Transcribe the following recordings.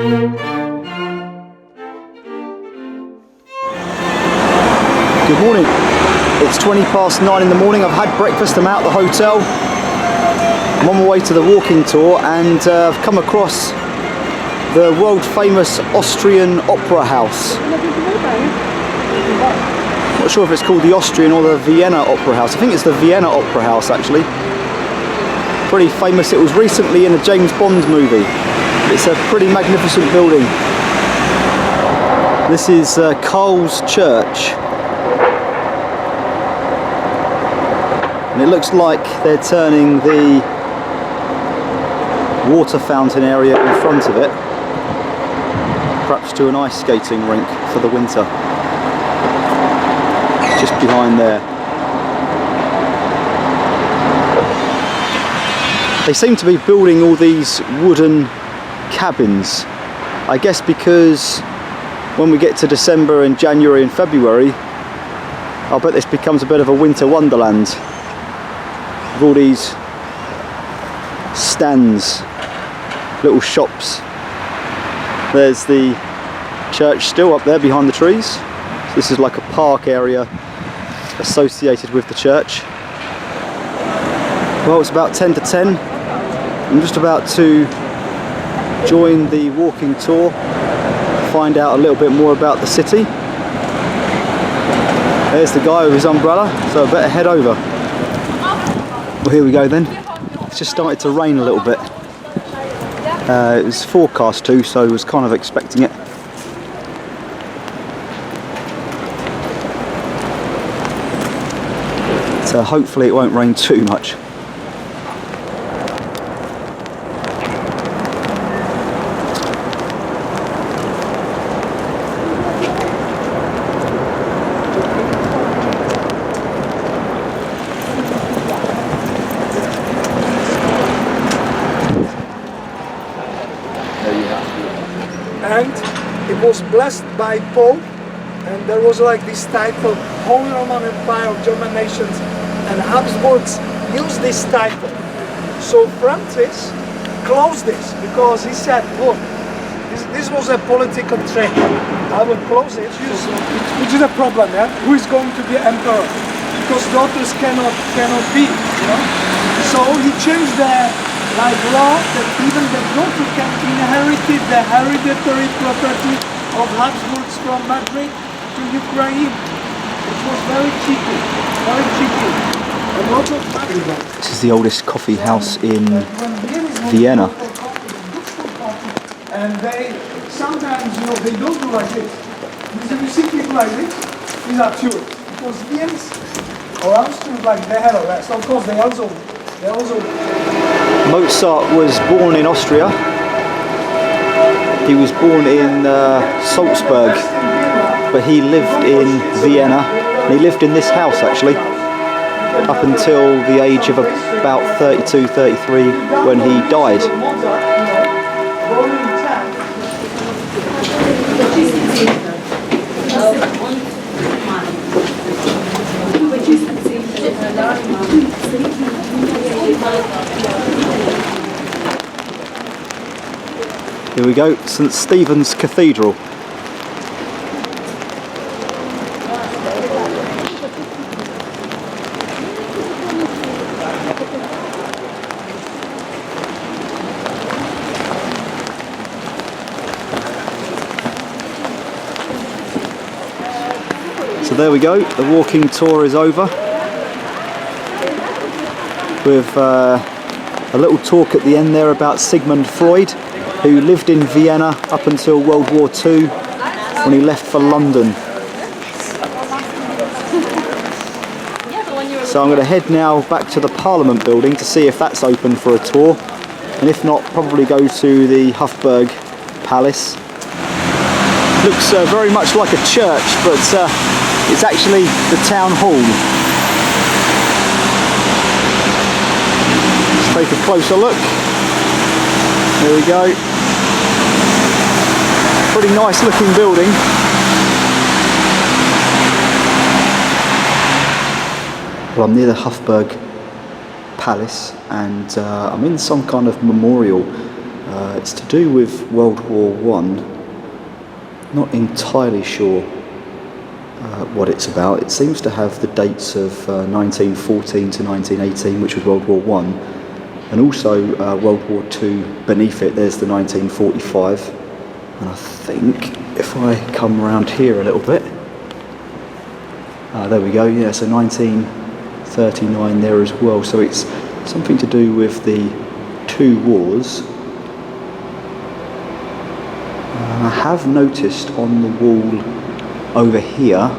Good morning. It's 9:20 in the morning. I've had breakfast. I'm out the hotel. I'm on my way to the walking tour, and I've come across the world famous Austrian opera house. Not sure if it's called the Austrian or the Vienna Opera House. I think it's the Vienna Opera House actually. Pretty famous. It was recently in a James Bond movie. It's a pretty magnificent building. This is Carl's Church. And it looks like they're turning the water fountain area in front of it, perhaps to an ice skating rink for the winter. Just behind there. They seem to be building all these wooden cabins. I guess because when we get to December and January and February, I'll bet this becomes a bit of a winter wonderland. With all these stands, little shops. There's the church still up there behind the trees. So this is like a park area associated with the church. Well, it's about 10 to 10. I'm just about to join the walking tour, find out a little bit more about the city. There's the guy with his umbrella, so I better head over. Well, here we go then. It's just started to rain a little bit. It was forecast to, so I was kind of expecting it. So hopefully it won't rain too much. And it was blessed by Pope, and there was like this title, Holy Roman Empire of German nations, and Habsburgs used this title. So Francis closed this because he said, look, this was a political trick. I will close it, which is a problem, yeah? Who is going to be emperor? Because daughters cannot be, you know? So he changed the law that even the daughter can inherit the hereditary property of Habsburgs from Madrid to Ukraine. It was very cheeky, very cheeky. A lot of money. This is the oldest coffee house in Vienna. And they sometimes, you know, they don't do like this. If you see people like this, these are tourists. Because Vienna or Austrians, like they have a rest. Of course, they also. Mozart was born in Austria. He was born in Salzburg, but he lived in Vienna. And he lived in this house actually, up until the age of about 32, 33, when he died. Here we go, St. Stephen's Cathedral. So there we go, the walking tour is over. With a little talk at the end there about Sigmund Freud, who lived in Vienna up until World War II when he left for London. So I'm going to head now back to the Parliament building to see if that's open for a tour, and if not, probably go to the Hofburg Palace. Looks very much like a church, but it's actually the town hall. Let's take a closer look. There we go. Pretty nice looking building. Well, I'm near the Hofburg Palace, and I'm in some kind of memorial It's to do with World War One. Not entirely sure what it's about. It seems to have the dates of 1914 to 1918, which was World War One, and also World War Two beneath it. There's the 1945, and I think if I come around here a little bit, there we go. Yeah, so 1939 there as well. So it's something to do with the two wars. I have noticed on the wall over here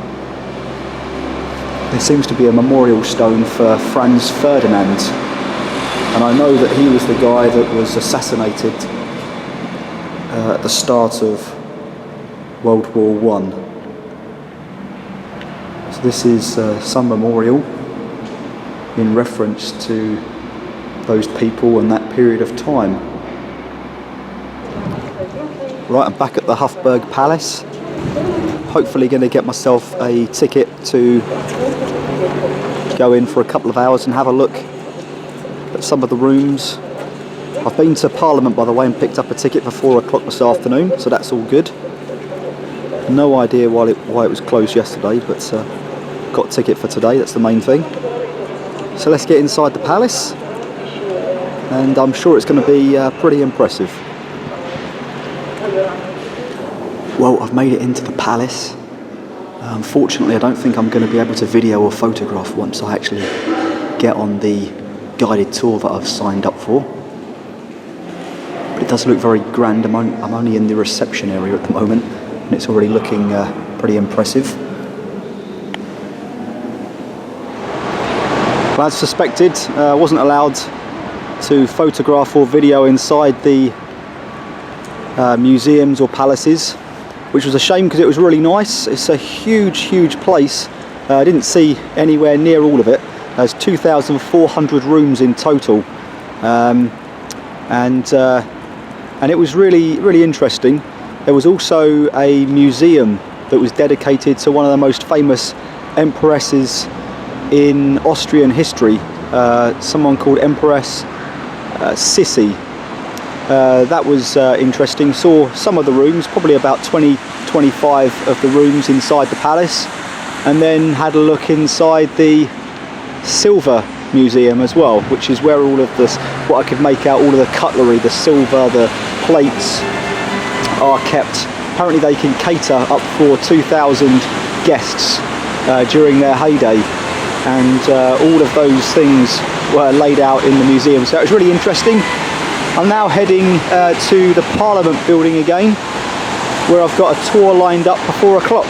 there seems to be a memorial stone for Franz Ferdinand, and I know that he was the guy that was assassinated at the start of World War One. So this is some memorial in reference to those people and that period of time. Right, I'm back at the Hofburg Palace. Hopefully going to get myself a ticket to go in for a couple of hours and have a look at some of the rooms. I've been to Parliament, by the way, and picked up a ticket for 4 o'clock this afternoon, so that's all good. No idea why it was closed yesterday, but got a ticket for today, that's the main thing. So let's get inside the palace, and I'm sure it's going to be pretty impressive. Well, I've made it into the palace. Unfortunately, I don't think I'm going to be able to video or photograph once I actually get on the guided tour that I've signed up for. But it does look very grand. I'm only in the reception area at the moment, and it's already looking pretty impressive. But as suspected, I wasn't allowed to photograph or video inside the museums or palaces, which was a shame because it was really nice. It's a huge place. I didn't see anywhere near all of it. There's 2,400 rooms in total, and it was really interesting. There was also a museum that was dedicated to one of the most famous empresses in Austrian history, someone called Empress Sissi. That was interesting. Saw some of the rooms, probably about 20-25 of the rooms inside the palace, and then had a look inside the silver museum as well, which is where all of this, what I could make out, all of the cutlery, the silver, the plates are kept. Apparently they can cater up for 2,000 guests during their heyday, and all of those things were laid out in the museum, so it was really interesting. I'm now heading to the Parliament building again, where I've got a tour lined up for 4 o'clock.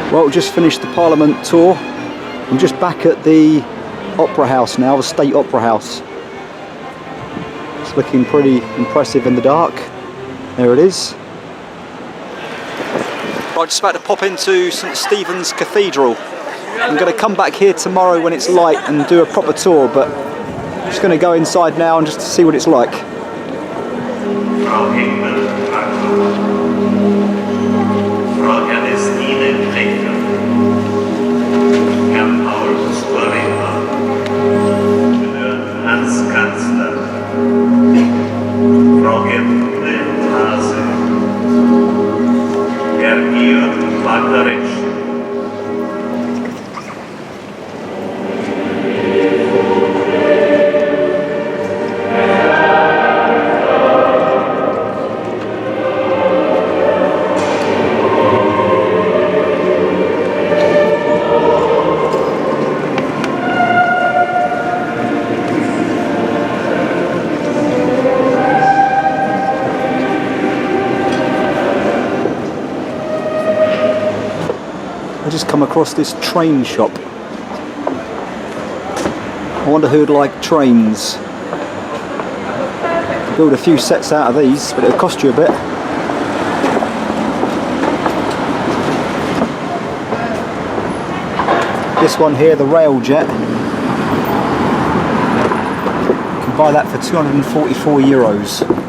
Well, just finished the Parliament tour. I'm just back at the Opera House now, the State Opera House. It's looking pretty impressive in the dark. There it is. Right, just about to pop into St Stephen's Cathedral. I'm going to come back here tomorrow when it's light and do a proper tour, but I'm just going to go inside now and just to see what it's like. I just come across this train shop. I wonder who'd like trains. Build a few sets out of these, but it'll cost you a bit. This one here, the Railjet. You can buy that for €244.